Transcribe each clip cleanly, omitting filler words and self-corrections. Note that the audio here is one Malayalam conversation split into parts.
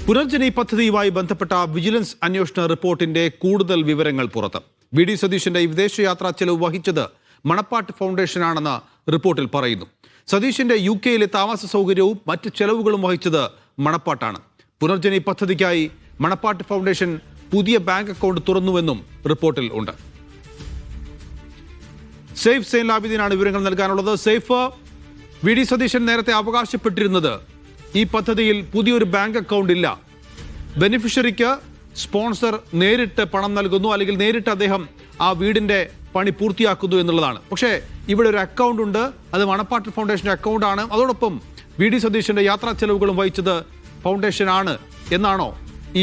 പുനർജനി പദ്ധതിയുമായി ബന്ധപ്പെട്ട വിജിലൻസ് അന്വേഷണ റിപ്പോർട്ടിന്റെ കൂടുതൽ വിവരങ്ങൾ പുറത്ത്. വി.ഡി. സതീശന്റെ വിദേശയാത്രാ ചെലവ് വഹിച്ചത് മണപ്പാട്ട് ഫൗണ്ടേഷനാണെന്ന് റിപ്പോർട്ടിൽ പറയുന്നു. സതീശന്റെ UK-യിലെ താമസ സൗകര്യവും മറ്റ് ചെലവുകളും വഹിച്ചത് മണപ്പാട്ടാണ്. പുനർജനി പദ്ധതിക്കായി മണപ്പാട്ട് ഫൗണ്ടേഷൻ പുതിയ ബാങ്ക് അക്കൗണ്ട് തുറന്നുവെന്നും റിപ്പോർട്ടിൽ ഉണ്ട്. സെയ്ഫ് സൈൻലാബിദ്ദീനാണ് വിവരങ്ങൾ നൽകാനുള്ളത്. സെയ്ഫ്, വി.ഡി. സതീശൻ നേരത്തെ അവകാശപ്പെട്ടിരുന്നത് ഈ പദ്ധതിയിൽ പുതിയൊരു ബാങ്ക് അക്കൗണ്ട് ഇല്ല, ബെനിഫിഷ്യറിക്ക് സ്പോൺസർ നേരിട്ട് പണം നൽകുന്നു, അല്ലെങ്കിൽ നേരിട്ട് അദ്ദേഹം ആ വീടിന്റെ പണി പൂർത്തിയാക്കുന്നു എന്നുള്ളതാണ്. പക്ഷേ ഇവിടെ ഒരു അക്കൗണ്ട് ഉണ്ട്, അത് മണപ്പാട്ട് ഫൗണ്ടേഷന്റെ അക്കൗണ്ടാണ്. അതോടൊപ്പം വി.ഡി. സതീശന്റെ യാത്രാ ചെലവുകളും വഹിച്ചത് ഫൗണ്ടേഷൻ ആണ് എന്നാണോ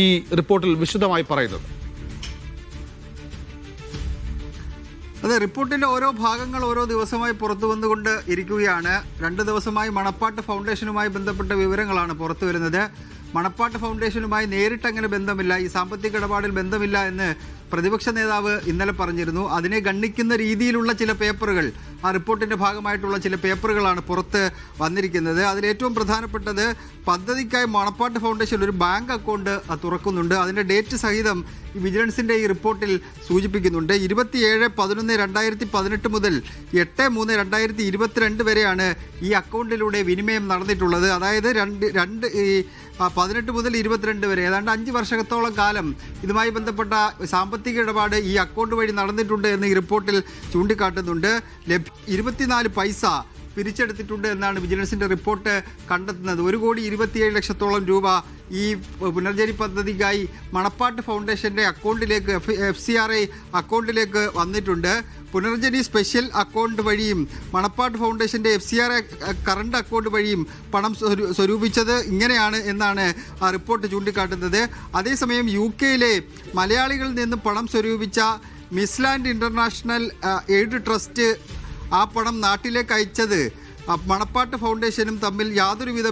ഈ റിപ്പോർട്ടിൽ വിശദമായി പറയുന്നത്? അതെ, റിപ്പോർട്ടിന്റെ ഓരോ ഭാഗങ്ങൾ ഓരോ ദിവസമായി പുറത്തു വന്നുകൊണ്ട് ഇരിക്കുകയാണ്. 2 ദിവസമായി മണപ്പാട്ട് ഫൗണ്ടേഷനുമായി ബന്ധപ്പെട്ട വിവരങ്ങളാണ് പുറത്തു വരുന്നത്. മണപ്പാട്ട് ഫൗണ്ടേഷനുമായി നേരിട്ട് അങ്ങനെ ബന്ധമില്ല, ഈ സാമ്പത്തിക ഇടപാടിൽ ബന്ധമില്ല എന്ന് പ്രതിപക്ഷ നേതാവ് ഇന്നലെ പറഞ്ഞിരുന്നു. അതിനെ ഗണ്ണിക്കുന്ന രീതിയിലുള്ള ചില പേപ്പറുകൾ, ആ റിപ്പോർട്ടിന്റെ ഭാഗമായിട്ടുള്ള ചില പേപ്പറുകളാണ് പുറത്ത് വന്നിരിക്കുന്നത്. അതിലേറ്റവും പ്രധാനപ്പെട്ടത് പദ്ധതിക്കായി മണപ്പാട്ട് ഫൗണ്ടേഷൻ ഒരു ബാങ്ക് അക്കൗണ്ട് തുറക്കുന്നുണ്ട്. അതിന്റെ ഡേറ്റ് സഹിതം ഈ വിജിലൻസിന്റെ ഈ റിപ്പോർട്ടിൽ സൂചിപ്പിക്കുന്നുണ്ട്. 27/11/2018 മുതൽ 8/3/2022 വരെയാണ് ഈ അക്കൗണ്ടിലൂടെ വിനിമയം നടന്നിട്ടുള്ളത്. അതായത് 18 മുതൽ 22 വരെ, ഏതാണ്ട് 5 വർഷത്തോളം കാലം ഇതുമായി ബന്ധപ്പെട്ട സാമ്പത്തിക ഇടപാട് ഈ അക്കൗണ്ട് വഴി നടന്നിട്ടുണ്ട് എന്ന് ഈ റിപ്പോർട്ടിൽ ചൂണ്ടിക്കാട്ടുന്നുണ്ട്. 24 പൈസ പിരിച്ചെടുത്തിട്ടുണ്ട് എന്നാണ് വിജിലൻസിന്റെ റിപ്പോർട്ട് കണ്ടെത്തുന്നത്. 1,27,00,000 രൂപ ഈ പുനർജനി പദ്ധതിക്കായി മണപ്പാട്ട് ഫൗണ്ടേഷന്റെ അക്കൗണ്ടിലേക്ക്, FCRI അക്കൗണ്ടിലേക്ക് വന്നിട്ടുണ്ട്. പുനർജനി സ്പെഷ്യൽ അക്കൗണ്ട് വഴിയും മണപ്പാട്ട് ഫൗണ്ടേഷന്റെ FCRI കറണ്ട് അക്കൗണ്ട് വഴിയും പണം സ്വരൂപിച്ചത് ഇങ്ങനെയാണ് എന്നാണ് ആ റിപ്പോർട്ട് ചൂണ്ടിക്കാട്ടുന്നത്. അതേസമയം UK-യിലെ മലയാളികളിൽ നിന്നും പണം സ്വരൂപിച്ച മിസ്ലാൻഡ് ഇന്റർനാഷണൽ എയ്ഡ് ട്രസ്റ്റ് ആ പണം നാട്ടിലേക്ക് അയച്ചത് മണപ്പാട്ട് ഫൗണ്ടേഷനും തമ്മിൽ യാതൊരുവിധ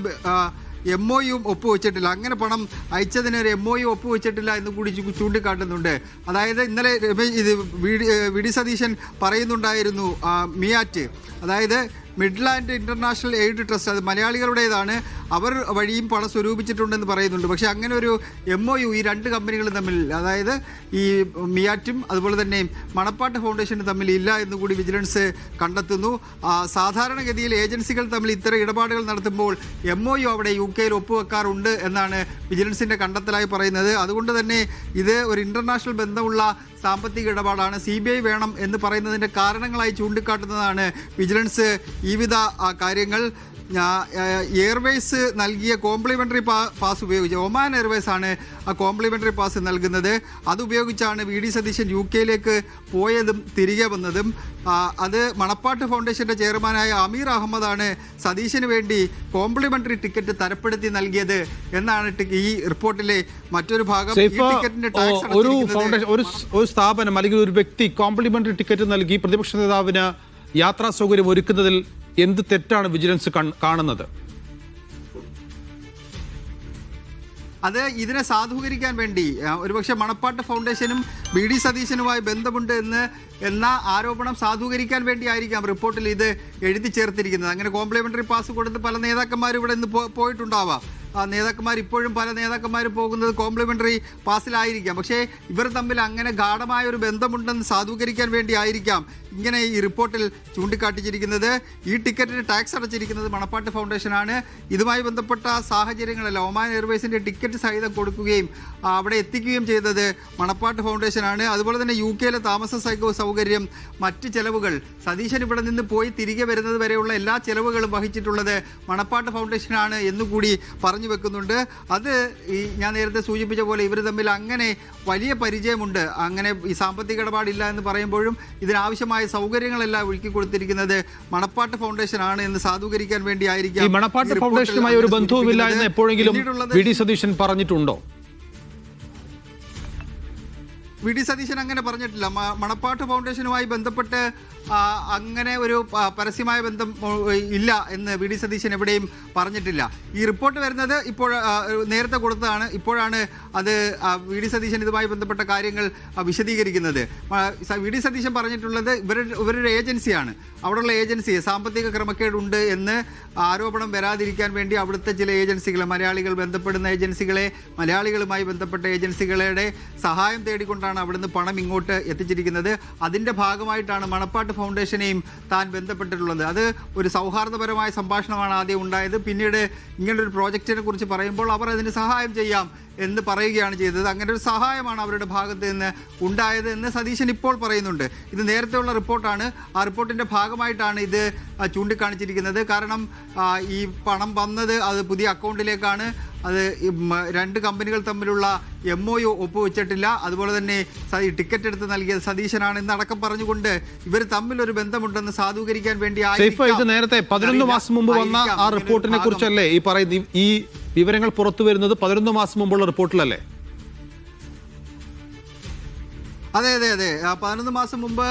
MOU ഒപ്പുവെച്ചിട്ടില്ല. അങ്ങനെ പണം അയച്ചതിന് ഒരു MOU ഒപ്പുവെച്ചിട്ടില്ല എന്ന് കൂടി ചൂണ്ടിക്കാട്ടുന്നുണ്ട്. അതായത് ഇന്നലെ വി.ഡി. സതീശൻ പറയുന്നുണ്ടായിരുന്നു, മിയാറ്റ്, അതായത് മിഡ്ലാൻഡ് ഇന്റർനാഷണൽ എയ്ഡ് ട്രസ്റ്റ്, അത് മലയാളികളുടേതാണ്, അവർ വഴിയും പണം സ്വരൂപിച്ചിട്ടുണ്ടെന്ന് പറയുന്നുണ്ട്. പക്ഷേ അങ്ങനെ ഒരു MOU ഈ 2 കമ്പനികളും തമ്മിൽ, അതായത് ഈ മിയാറ്റും അതുപോലെ തന്നെ മണപ്പാട്ട് ഫൗണ്ടേഷനും തമ്മിൽ ഇല്ല എന്നുകൂടി വിജിലൻസ് കണ്ടെത്തുന്നു. സാധാരണഗതിയിൽ ഏജൻസികൾ തമ്മിൽ ഇത്തരം ഇടപാടുകൾ നടത്തുമ്പോൾ MOU അവിടെ UK-യിൽ ഒപ്പുവെക്കാറുണ്ട് എന്നാണ് വിജിലൻസിന്റെ കണ്ടെത്തലായി പറയുന്നത്. അതുകൊണ്ട് തന്നെ ഇത് ഒരു ഇന്റർനാഷണൽ ബന്ധമുള്ള സാമ്പത്തിക ഇടപാടാണ്. CBI വേണം എന്ന് പറയുന്നതിൻ്റെ കാരണങ്ങളായി ചൂണ്ടിക്കാട്ടുന്നതാണ് വിജിലൻസ് ഈ വിധ കാര്യങ്ങൾ. എയർവേസ് നൽകിയ കോംപ്ലിമെൻ്ററി പാസ് ഉപയോഗിച്ച്, ഒമാൻ എയർവേസ് ആണ് ആ കോംപ്ലിമെൻ്ററി പാസ് നൽകുന്നത്. അതുപയോഗിച്ചാണ് വി.ഡി. സതീശൻ UK-യിലേക്ക് പോയതും തിരികെ വന്നതും. അത് മണപ്പാട്ട് ഫൗണ്ടേഷന്റെ ചെയർമാനായ അമീർ അഹമ്മദാണ് സതീശന് വേണ്ടി കോംപ്ലിമെൻ്ററി ടിക്കറ്റ് തരപ്പെടുത്തി നൽകിയത് എന്നാണ് ഈ റിപ്പോർട്ടിലെ മറ്റൊരു ഭാഗം. ഒരു സ്ഥാപനം അല്ലെങ്കിൽ ഒരു വ്യക്തി കോംപ്ലിമെൻ്ററി ടിക്കറ്റ് നൽകി പ്രതിപക്ഷ നേതാവിന് യാത്രാ സൗകര്യം ഒരുക്കുന്നതിൽ എന്ത് തെറ്റാണ് വിജിലൻസ് കാണുന്നത്? അത് ഇതിനെ സാധൂകരിക്കാൻ വേണ്ടി ഒരുപക്ഷെ മണപ്പാട്ട് ഫൗണ്ടേഷനും വി.ഡി. സതീശനുമായി ബന്ധമുണ്ട് എന്ന ആരോപണം സാധൂകരിക്കാൻ വേണ്ടിയായിരിക്കാം റിപ്പോർട്ടിൽ ഇത് എഴുതി ചേർത്തിരിക്കുന്നത്. അങ്ങനെ കോംപ്ലിമെൻ്ററി പാസ് കൊടുത്ത് പല നേതാക്കന്മാരും ഇവിടെ നിന്ന് പോയിട്ടുണ്ടാവാം. നേതാക്കന്മാർ ഇപ്പോഴും പല നേതാക്കന്മാരും പോകുന്നത് കോംപ്ലിമെൻ്ററി പാസിലായിരിക്കാം. പക്ഷേ ഇവർ തമ്മിൽ അങ്ങനെ ഗാഢമായ ഒരു ബന്ധമുണ്ടെന്ന് സാധൂകരിക്കാൻ വേണ്ടി ആയിരിക്കാം ഇങ്ങനെ ഈ റിപ്പോർട്ടിൽ ചൂണ്ടിക്കാട്ടിച്ചിരിക്കുന്നത്. ഈ ടിക്കറ്റിന് ടാക്സ് അടച്ചിരിക്കുന്നത് മണപ്പാട്ട് ഫൗണ്ടേഷനാണ്. ഇതുമായി ബന്ധപ്പെട്ട സാഹചര്യങ്ങളല്ല, ഒമാൻ എയർവേസിൻ്റെ ടിക്കറ്റ് സഹിതം കൊടുക്കുകയും അവിടെ എത്തിക്കുകയും ചെയ്തത് മണപ്പാട്ട് ഫൗണ്ടേഷനാണ്. അതുപോലെ തന്നെ UK-യിലെ താമസ സൗകര്യം, മറ്റ് ചെലവുകൾ, സതീശൻ ഇവിടെ നിന്ന് പോയി തിരികെ വരുന്നത് വരെയുള്ള എല്ലാ ചെലവുകളും വഹിച്ചിട്ടുള്ളത് മണപ്പാട്ട് ഫൗണ്ടേഷനാണ് എന്നുകൂടി പറഞ്ഞു വെക്കുന്നുണ്ട്. അത് ഞാൻ നേരത്തെ സൂചിപ്പിച്ച പോലെ ഇവർ തമ്മിൽ അങ്ങനെ വലിയ പരിചയമുണ്ട്. അങ്ങനെ ഈ സാമ്പത്തിക ഇടപാടില്ല എന്ന് പറയുമ്പോഴും ഇതിനാവശ്യമായ സൗകര്യങ്ങളെല്ലാം ഒരുക്കി കൊടുത്തിരിക്കുന്നത് മണപ്പാട്ട് ഫൗണ്ടേഷൻ ആണ് എന്ന് സാധൂകരിക്കാൻ വേണ്ടി ആയിരിക്കാം. ഈ മണപ്പാട്ട് ഫൗണ്ടേഷനുമായി ഒരു ബന്ധവുമില്ല എന്ന് എപ്പോഴെങ്കിലും വി.ഡി. സതീശൻ പറഞ്ഞിട്ടുണ്ടോ? വി.ഡി. സതീശൻ അങ്ങനെ പറഞ്ഞിട്ടില്ല. മണപ്പാട്ട് ഫൗണ്ടേഷനുമായി ബന്ധപ്പെട്ട് അങ്ങനെ ഒരു പരസ്യമായ ബന്ധം ഇല്ല എന്ന് വി ഡി സതീശൻ എവിടെയും പറഞ്ഞിട്ടില്ല. ഈ റിപ്പോർട്ട് വരുന്നത് ഇപ്പോൾ നേരത്തെ കൊടുത്തതാണ്. ഇപ്പോഴാണ് അത് വി ഡി സതീശൻ ഇതുമായി ബന്ധപ്പെട്ട കാര്യങ്ങൾ വിശദീകരിക്കുന്നത്. വി ഡി സതീശൻ പറഞ്ഞിട്ടുള്ളത് ഇവരുടെ ഏജൻസിയാണ്, അവിടെയുള്ള ഏജൻസി സാമ്പത്തിക ക്രമക്കേടുണ്ട് എന്ന് ആരോപണം വരാതിരിക്കാൻ വേണ്ടി അവിടുത്തെ ചില ഏജൻസികൾ, മലയാളികൾ ബന്ധപ്പെടുന്ന ഏജൻസികളെ, മലയാളികളുമായി ബന്ധപ്പെട്ട ഏജൻസികളുടെ സഹായം തേടിക്കൊണ്ടാണ് അവിടുന്ന് പണം ഇങ്ങോട്ട് എത്തിച്ചിരിക്കുന്നത്. അതിൻ്റെ ഭാഗമായിട്ടാണ് മണപ്പാട്ട് ഫൗണ്ടേഷനെയും താൻ ബന്ധപ്പെട്ടിട്ടുള്ളത്. അത് ഒരു സൗഹാർദ്ദപരമായ സംഭാഷണമാണ് ആദ്യം ഉണ്ടായത്. പിന്നീട് ഇങ്ങനൊരു പ്രോജക്റ്റിനെ കുറിച്ച് പറയുമ്പോൾ അവർ അതിന് സഹായം ചെയ്യാം എന്ന് പറയുകയാണ് ചെയ്തത്. അങ്ങനെ ഒരു സഹായമാണ് അവരുടെ ഭാഗത്ത് നിന്ന് ഉണ്ടായത് എന്ന് സതീശൻ ഇപ്പോൾ പറയുന്നുണ്ട്. ഇത് നേരത്തെയുള്ള റിപ്പോർട്ടാണ്. ആ റിപ്പോർട്ടിൻ്റെ ഭാഗമായിട്ടാണ് ഇത് ചൂണ്ടിക്കാണിച്ചിരിക്കുന്നത്. കാരണം ഈ പണം വന്നത് അത് പുതിയ അക്കൗണ്ടിലേക്കാണ്. അത് രണ്ട് കമ്പനികൾ തമ്മിലുള്ള MOU ഒപ്പുവെച്ചിട്ടില്ല. അതുപോലെ തന്നെ ടിക്കറ്റ് എടുത്ത് നൽകിയത് സതീശനാണ് എന്നടക്കം പറഞ്ഞുകൊണ്ട് ഇവർ തമ്മിലൊരു ബന്ധമുണ്ടെന്ന് സാധൂകരിക്കാൻ വേണ്ടി ഇത് നേരത്തെ 11 മാസം മുമ്പ് വന്ന ആ റിപ്പോർട്ടിനെ കുറിച്ചല്ലേ ഈ പറയുന്ന ഈ വിവരങ്ങൾ പുറത്തു വരുന്നത്? 11 മാസം മുമ്പുള്ള റിപ്പോർട്ടിലല്ലേ? അതെ 11 മാസം മുമ്പ്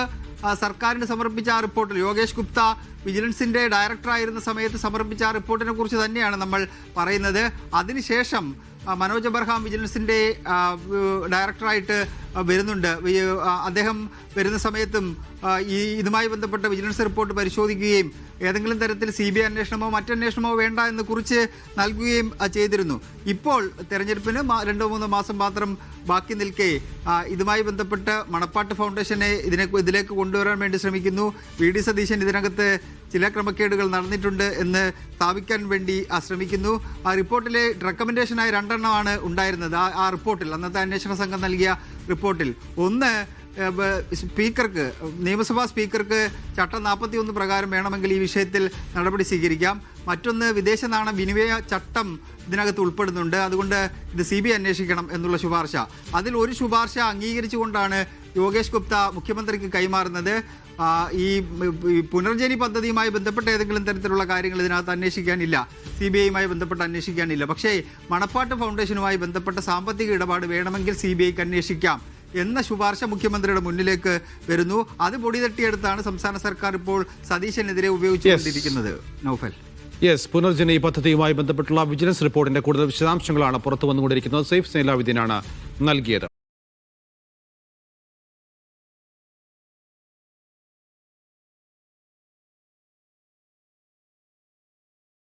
സർക്കാരിന് സമർപ്പിച്ച ആ റിപ്പോർട്ടിൽ യോഗേഷ് ഗുപ്ത വിജിലൻസിന്റെ ഡയറക്ടറായിരുന്ന സമയത്ത് സമർപ്പിച്ച ആ റിപ്പോർട്ടിനെ കുറിച്ച് തന്നെയാണ് നമ്മൾ പറയുന്നത്. അതിനുശേഷം മനോജ് എബ്രഹാം വിജിലൻസിന്റെ ഡയറക്ടറായിട്ട് വരുന്നുണ്ട്. അദ്ദേഹം വരുന്ന സമയത്തും ഇതുമായി ബന്ധപ്പെട്ട വിജിലൻസ് റിപ്പോർട്ട് പരിശോധിക്കുകയും ഏതെങ്കിലും തരത്തിൽ CBI അന്വേഷണമോ മറ്റന്വേഷണമോ വേണ്ട എന്ന് കുറിച്ച് നൽകുകയും ചെയ്തിരുന്നു. ഇപ്പോൾ തെരഞ്ഞെടുപ്പിന് 2-3 മാസം മാത്രം ബാക്കി നിൽക്കെ ഇതുമായി ബന്ധപ്പെട്ട് മണപ്പാട്ട് ഫൗണ്ടേഷനെ ഇതിലേക്ക് കൊണ്ടുവരാൻ വേണ്ടി ശ്രമിക്കുന്നു. വി ഡി സതീശൻ ഇതിനകത്ത് ചില ക്രമക്കേടുകൾ നടന്നിട്ടുണ്ട് എന്ന് സ്ഥാപിക്കാൻ വേണ്ടി ശ്രമിക്കുന്നു. ആ റിപ്പോർട്ടിലെ റെക്കമെൻഡേഷനായി 2 ഉണ്ടായിരുന്നത്. ആ റിപ്പോർട്ടിൽ, അന്നത്തെ അന്വേഷണ സംഘം നൽകിയ റിപ്പോർട്ടിൽ ഒന്ന് സ്പീക്കർക്ക്, നിയമസഭാ സ്പീക്കർക്ക് ചട്ടം 41 പ്രകാരം വേണമെങ്കിൽ ഈ വിഷയത്തിൽ നടപടി സ്വീകരിക്കാം. മറ്റൊന്ന് വിദേശ നാണയ വിനിമയ ചട്ടം ഇതിനകത്ത് ഉൾപ്പെടുന്നുണ്ട്. അതുകൊണ്ട് ഇത് CBI അന്വേഷിക്കണം എന്നുള്ള ശുപാർശ. അതിൽ ഒരു ശുപാർശ അംഗീകരിച്ചുകൊണ്ടാണ് യോഗേഷ് ഗുപ്ത മുഖ്യമന്ത്രിക്ക് കൈമാറുന്നത്. ഈ പുനർജനി പദ്ധതിയുമായി ബന്ധപ്പെട്ട ഏതെങ്കിലും തരത്തിലുള്ള കാര്യങ്ങൾ ഇതിനകത്ത് അന്വേഷിക്കാനില്ല, CBIയുമായി ബന്ധപ്പെട്ട് അന്വേഷിക്കാനില്ല. പക്ഷേ മണപ്പാട്ട് ഫൗണ്ടേഷനുമായി ബന്ധപ്പെട്ട സാമ്പത്തിക ഇടപാട് വേണമെങ്കിൽ CBIക്ക് അന്വേഷിക്കാം എന്ന ശുപാർശ മുഖ്യമന്ത്രിയുടെ മുന്നിലേക്ക് വരുന്നു. അത് പൊടി തട്ടിയെടുത്താണ് സംസ്ഥാന സർക്കാർ ഇപ്പോൾ സതീശനെതിരെ ഉപയോഗിച്ചുകൊണ്ടിരിക്കുന്നത്. നൗഫൽ, പുനർജനി പദ്ധതിയുമായി ബന്ധപ്പെട്ടുള്ള വിജിലൻസ് റിപ്പോർട്ടിന്റെ കൂടുതൽ വിശദാംശങ്ങളാണ് പുറത്തു വന്നുകൊണ്ടിരിക്കുന്നത്. സെയ്ഫ് സൈലാവിദ്ദീനാണ് നൽകിയത്.